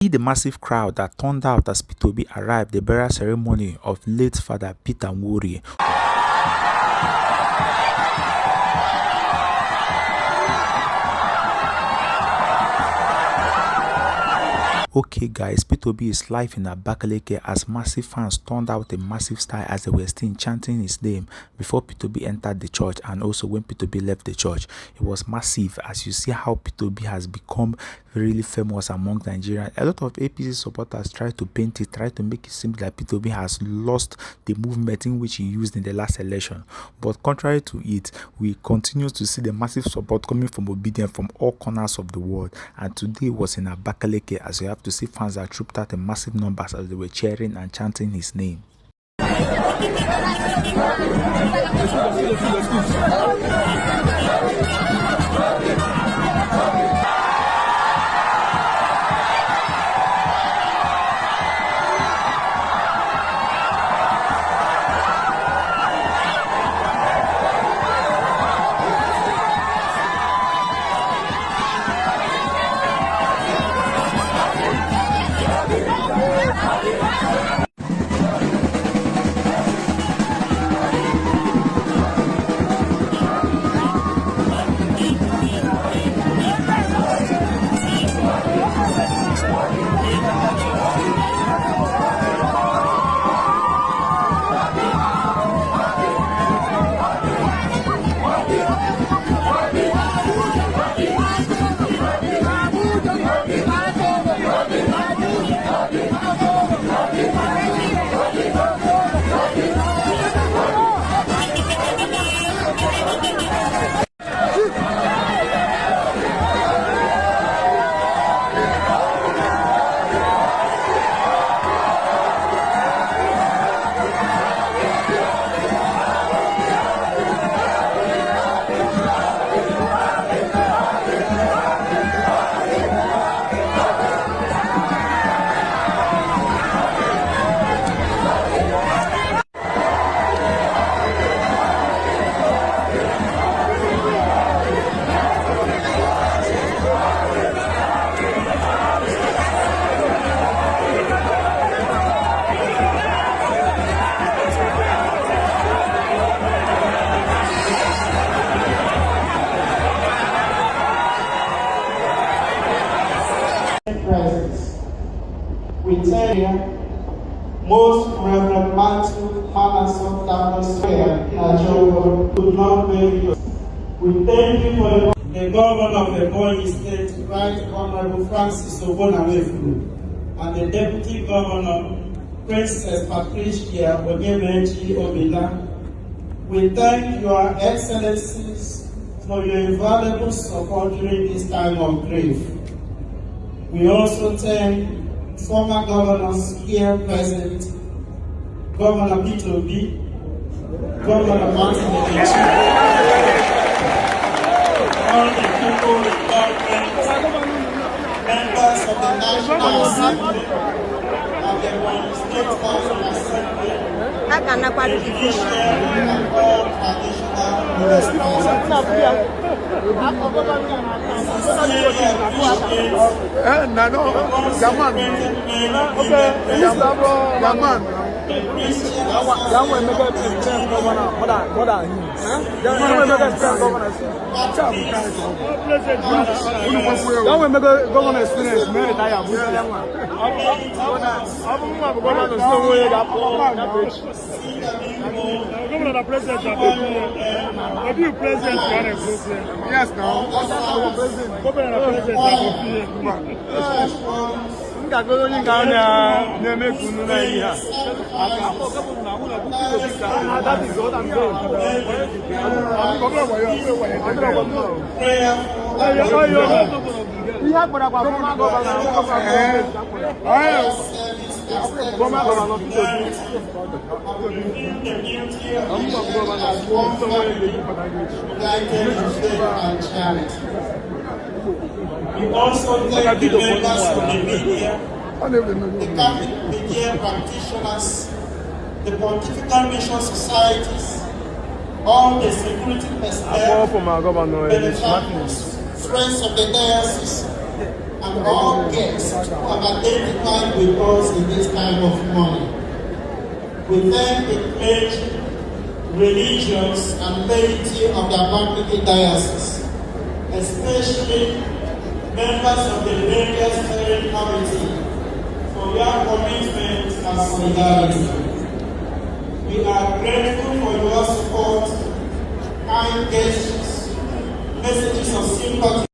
See the massive crowd that turned out as P2B arrived the burial ceremony of late Father Peter Nwori. Okay guys, P2B is live in Abakaliki as massive fans turned out a massive style as they were still chanting his name before P2B entered the church and also when P2B left the church. It was massive as you see how P2B has become really famous among Nigerians. A lot of APC supporters try to paint it, try to make it seem like P2B has lost the movement in which he used in the last election. But contrary to it, we continue to see the massive support coming from Obidients from all corners of the world. And today was in Abakaliki as you have to see fans that trooped out in massive numbers as they were cheering and chanting his name. We tell you, most Reverend Matthew Manasseh Douglas could not make it. We thank you for the governor of Ebonyi State, Right Honorable Francis Obonawefu, and the Deputy Governor, Princess Patricia Onyemechi Obila. We thank your excellencies for your invaluable support during this time of grief. We also thank former governors here present, Governor P2B, Governor Martin Obidients, all the people in government, members of the National Assembly, and the Ebonyi State House of Assembly, the judiciary, and all traditional rulers. Yes, now. We also thank the members of the media, the Catholic media practitioners, the Pontifical Mission Societies, all the security personnel, benefactors, friends of the diocese, and all guests who have identified with us in this time of mourning. We thank the clergy, religions, and laity of the Abakaliki diocese, especially members of the various steering committee, for their commitment and solidarity. We are grateful for your support, kind gestures, messages of sympathy,